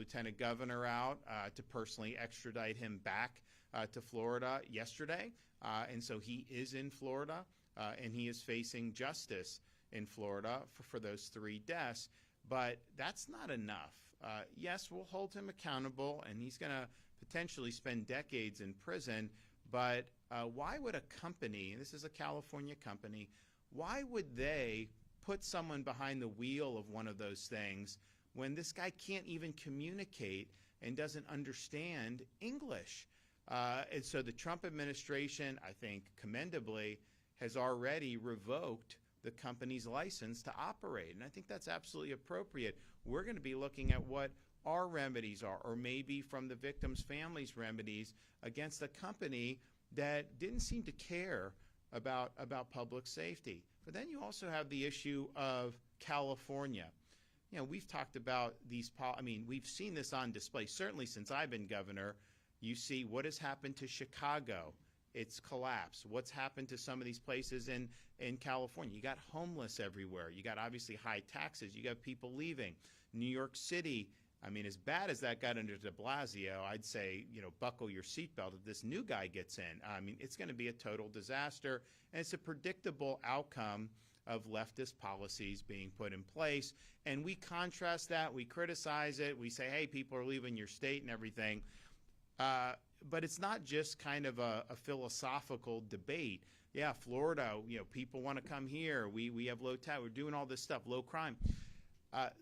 lieutenant governor out to personally extradite him back to Florida yesterday. And so he is in Florida, and he is facing justice in Florida for those 3 deaths. But that's not enough. Yes, we'll hold him accountable, and he's going to potentially spend decades in prison. But why would a company, and this is a California company, why would they put someone behind the wheel of one of those things when this guy can't even communicate and doesn't understand English? And so the Trump administration, I think, commendably, has already revoked the company's license to operate. And I think that's absolutely appropriate. We're going to be looking at what our remedies are, or maybe from the victims' families' remedies against a company that didn't seem to care about public safety. But then you also have the issue of California. You know, we've talked about these, we've seen this on display. Certainly since I've been governor, you see what has happened to Chicago. It's collapsed. What's happened to some of these places in California? You got homeless everywhere. You got obviously high taxes. You got people leaving. New York City, as bad as that got under de Blasio, I'd say, buckle your seatbelt if this new guy gets in. It's going to be a total disaster, and it's a predictable outcome of leftist policies being put in place. And we contrast that. We criticize it. We say, hey, people are leaving your state and everything. But it's not just kind of a philosophical debate. Yeah, Florida, people want to come here. We have low tax. We're doing all this stuff, low crime.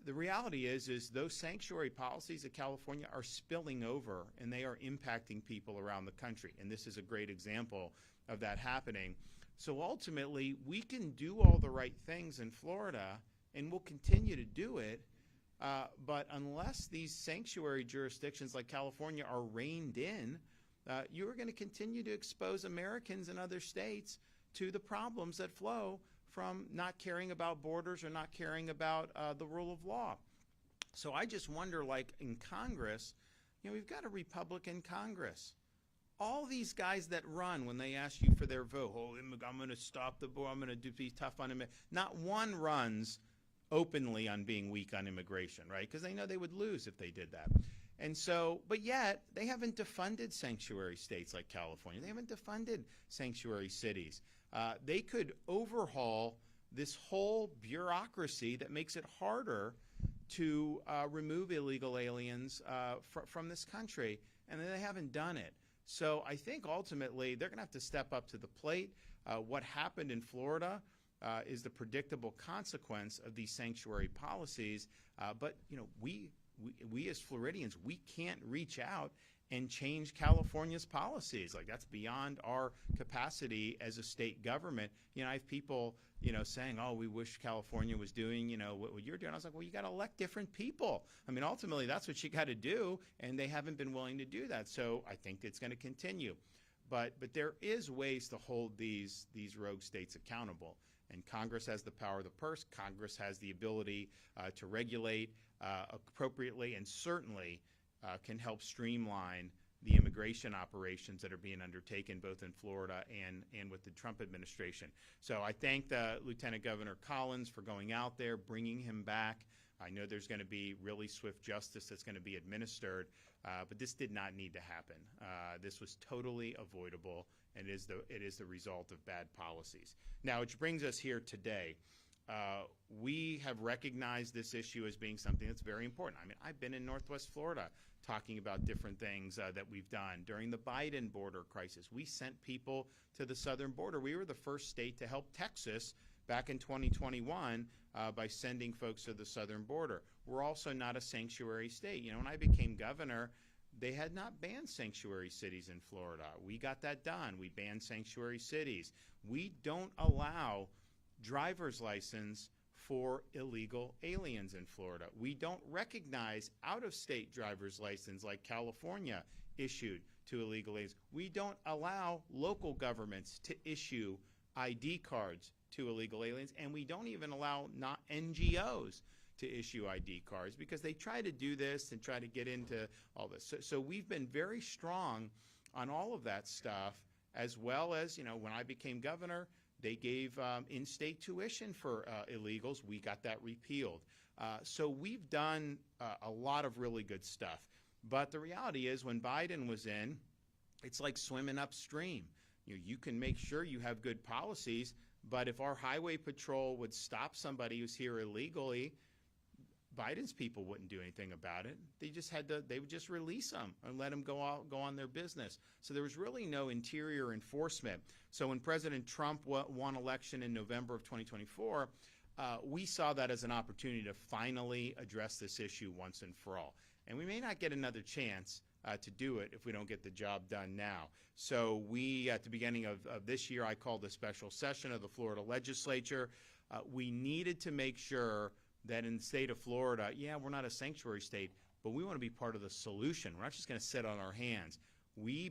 The reality is those sanctuary policies of California are spilling over, and they are impacting people around the country. And this is a great example of that happening. So ultimately, we can do all the right things in Florida, and we'll continue to do it. But unless these sanctuary jurisdictions like California are reined in, you are going to continue to expose Americans in other states to the problems that flow from not caring about borders or not caring about the rule of law. So I just wonder, like in Congress, we've got a Republican Congress. All these guys that run when they ask you for their vote, I'm going to stop the border, I'm going to be tough on him. Not one runs openly on being weak on immigration, right? Because they know they would lose if they did that. And so, but yet, they haven't defunded sanctuary states like California. They haven't defunded sanctuary cities. They could overhaul this whole bureaucracy that makes it harder to remove illegal aliens from this country, and they haven't done it. So I think ultimately they're going to have to step up to the plate. What happened in Florida is the predictable consequence of these sanctuary policies. But we as Floridians, we can't reach out and change California's policies. Like, that's beyond our capacity as a state government. I have people, saying, oh, we wish California was doing, what you're doing. I was like, well, you got to elect different people. Ultimately, that's what you got to do, and they haven't been willing to do that. So I think it's going to continue. But there is ways to hold these rogue states accountable. And Congress has the power of the purse. Congress has the ability to regulate appropriately, and certainly can help streamline the immigration operations that are being undertaken both in Florida and with the Trump administration. So I thank Lieutenant Governor Collins for going out there, bringing him back. I know there's going to be really swift justice that's going to be administered, but this did not need to happen. This was totally avoidable, and it is the result of bad policies. Now, which brings us here today. We have recognized this issue as being something that's very important. I've been in Northwest Florida talking about different things that we've done. During the Biden border crisis, we sent people to the southern border. We were the first state to help Texas back in 2021 by sending folks to the southern border. We're also not a sanctuary state. When I became governor, they had not banned sanctuary cities in Florida. We got that done. We banned sanctuary cities. We don't allow driver's license for illegal aliens in Florida. We don't recognize out-of-state driver's license like California issued to illegal aliens. We don't allow local governments to issue ID cards to illegal aliens, and we don't even allow not NGOs to issue ID cards because they try to do this and try to get into all this. So we've been very strong on all of that stuff, as well as, when I became governor, they gave in-state tuition for illegals. We got that repealed. So we've done a lot of really good stuff. But the reality is, when Biden was in, it's like swimming upstream. You can make sure you have good policies, but if our highway patrol would stop somebody who's here illegally, Biden's people wouldn't do anything about it. They would just release them and let them go on their business. So there was really no interior enforcement. So when President Trump won election in November of 2024, we saw that as an opportunity to finally address this issue once and for all. And we may not get another chance to do it if we don't get the job done now. So we, at the beginning of this year, I called a special session of the Florida legislature. We needed to make sure that in the state of Florida, yeah, we're not a sanctuary state, but we want to be part of the solution. We're not just going to sit on our hands.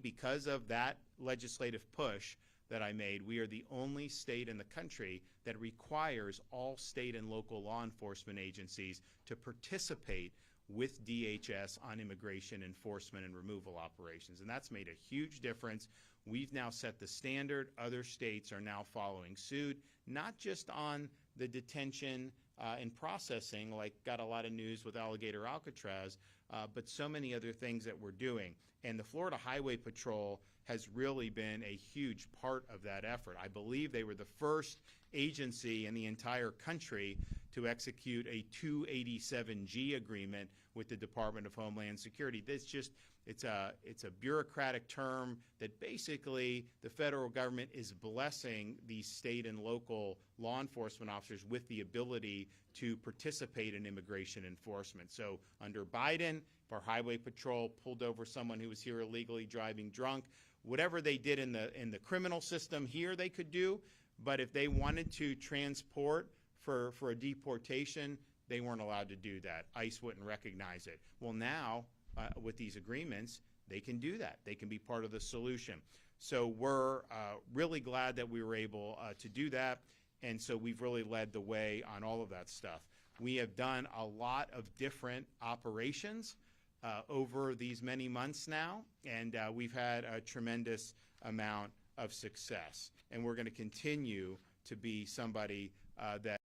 Because of that legislative push that I made, we are the only state in the country that requires all state and local law enforcement agencies to participate with DHS on immigration enforcement and removal operations. And that's made a huge difference. We've now set the standard. Other states are now following suit, not just on the detention and processing, like got a lot of news with Alligator Alcatraz, but so many other things that we're doing. And the Florida Highway Patrol has really been a huge part of that effort. I believe they were the first agency in the entire country to execute a 287G agreement with the Department of Homeland Security. It's a bureaucratic term that basically the federal government is blessing these state and local law enforcement officers with the ability to participate in immigration enforcement. So under Biden, if our highway patrol pulled over someone who was here illegally driving drunk, whatever they did in the criminal system here, they could do. But if they wanted to transport for a deportation, they weren't allowed to do that. ICE wouldn't recognize it. Well, now, with these agreements, they can do that. They can be part of the solution. So we're really glad that we were able to do that. And so we've really led the way on all of that stuff. We have done a lot of different operations over these many months now, and we've had a tremendous amount of success. And we're going to continue to be somebody that